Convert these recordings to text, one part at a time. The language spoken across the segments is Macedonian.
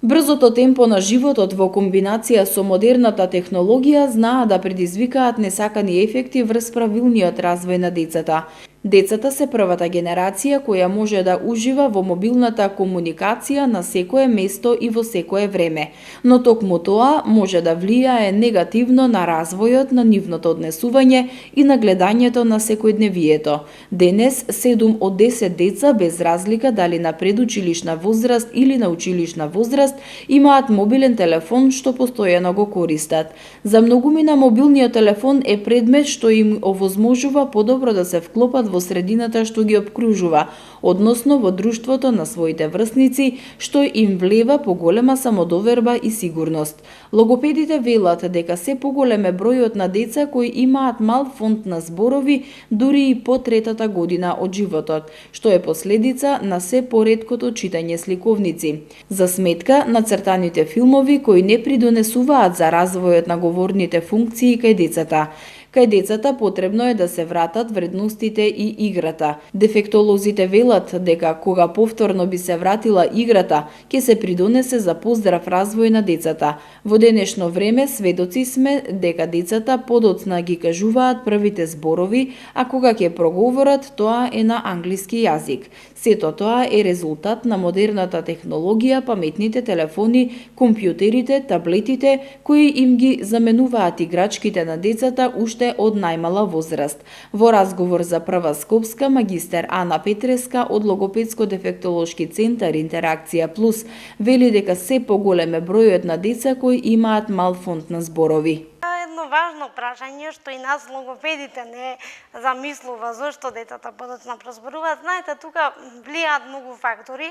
Брзото темпо на животот во комбинација со модерната технологија знаа да предизвикаат несакани ефекти врз правилниот развој на децата. Децата се првата генерација која може да ужива во мобилната комуникација на секое место и во секое време, но токму тоа може да влијае негативно на развојот на нивното однесување и на гледањето на секојдневието. Денес 7 од 10 деца, без разлика дали на предучилишна возраст или на училишна возраст, имаат мобилен телефон што постојано го користат. За многумина мобилниот телефон е предмет што им овозможува подобро да се вклопат во средината што ги обкружува, односно во друштвото на своите врсници, што им влева поголема самодоверба и сигурност. Логопедите велат дека се поголем е бројот на деца кои имаат мал фонд на зборови дури и по третата година од животот, што е последица на се поредкото читање сликовници. За сметка на цртаните филмови кои не придонесуваат за развојот на говорните функции кај децата. Кај децата потребно е да се вратат вредностите и играта. Дефектолозите велат дека кога повторно би се вратила играта, ќе се придонесе за поздрав развој на децата. Во денешно време сведоци сме дека децата подоцна ги кажуваат првите зборови, а кога ќе проговорат, тоа е на англиски јазик. Сето тоа е резултат на модерната технологија, паметните телефони, компјутерите, таблетите, кои им ги заменуваат играчките на децата уште од најмала возраст. Во разговор за Прва Скопска, магистер Ана Петреска од Логопедско-дефектолошки центар Интеракција Плюс вели дека се поголем е бројот на деца кои имаат мал фонд на зборови. Едно важно прашање што и нас логопедите не замислува зошто децата подоцна прозборуваат. Знаете, тука влијаат многу фактори,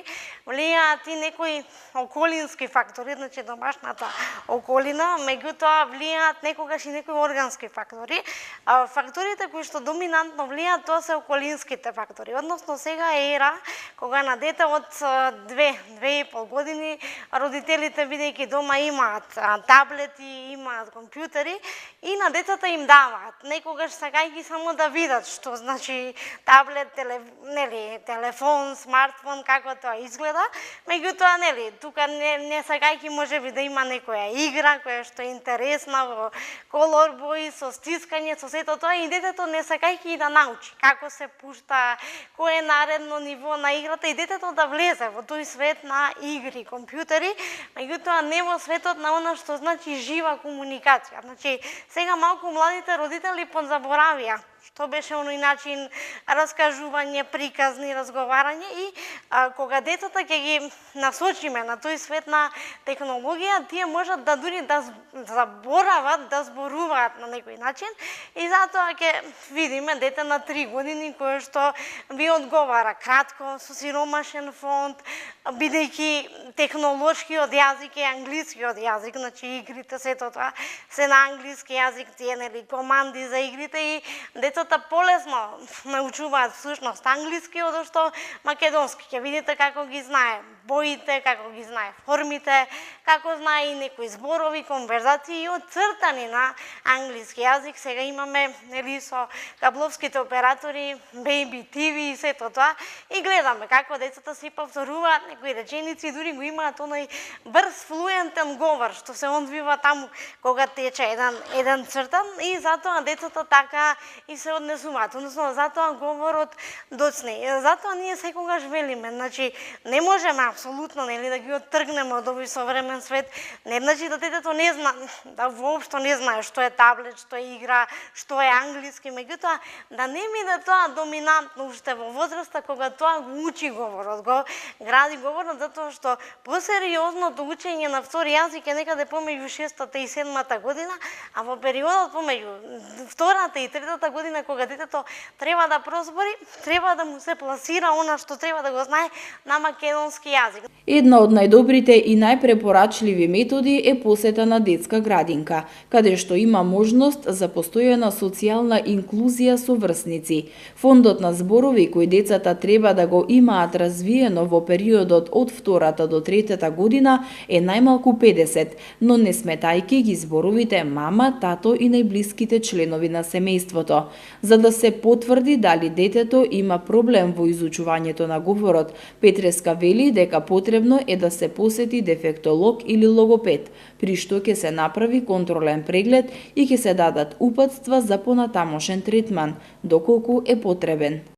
влијаат и некои околински фактори, значи домашната околина, меѓутоа влијаат некогаш и некои органски фактори. Факторите кои што доминантно влијаат, тоа се околинските фактори. Односно сега е ера кога на дете од 2-2,5 години родителите бидејќи дома имаат таблети, имаат компјутери, и на децата им даваат, некогаш сакајќи само да видат што значи таблет, телефон, смартфон, како тоа изгледа, меѓутоа тука не сакајќи можеби да има некоја игра која што е интересна во колор бои, со стискање, со сето тоа, и детето не сакајќи да научи како се пушта, кој е наредно ниво на играта, и детето да влезе во тој свет на игри, компјутери, меѓутоа не во светот на она што значи жива комуникација. Значи, сега малку младите родители подзаборавија што беше оној начин раскажување, приказни, разговарање, и кога детата ќе ги насочиме на тој свет на технологија, тие можат да дури да заборават да зборуваат на некој начин, и затоа ќе видиме дете на 3 години кое што ви одговара кратко, со сиромашен фонд, бидејќи технолошкиот јазик е англискиот јазик, значи игрите, сето тоа се на англиски јазик, тие команди за игрите, и децата полесно научуваат всушност англиски одошто македонски. Ќе видите како ги знае боите, како ги знае формите, како знае и некои зборови, конверзации отцртани на англиски јазик. Сега имаме со кабловските оператори, Baby TV и сето тоа, и гледаме како децата си повторуваат некои реченици, дури го имаат оној брз флуентен говор што се одвива таму кога тече еден цртан, и затоа децата така и се однесуваат, односно затоа говорот доцне. Затоа ние секогаш велиме, значи не можеме апсолутно да ги оттргнеме од овој современ свет, не значи да детето не знае, да воопшто не знае што е таблет, што е игра, што е англиски, меѓутоа да не биде тоа доминантно уште во возраста кога тоа го учи говорот, го гради говорот, затоа што посериозното учење на втори јазик е некаде помеѓу 6-та и 7-та година, а во периодот помеѓу 2-та и 3-та година кога детето треба да прозбори, треба да му се пласира она што треба да го знае на македонски јазик. Една од најдобрите и најпрепорачливи методи е посета на детска градинка, каде што има можност за постојана социјална инклузија со врсници. Фондот на зборови кои децата треба да го имаат развиено во периодот од 2-та до 3-та година е најмалку 50, но не сметајки ги зборовите мама, тато и најблиските членови на семејството. За да се потврди дали детето има проблем во изучувањето на говорот, Петреска вели дека потребно е да се посети дефектолог или логопед, при што ќе се направи контролен преглед и ќе се дадат упатства за понатамошен третман, доколку е потребен.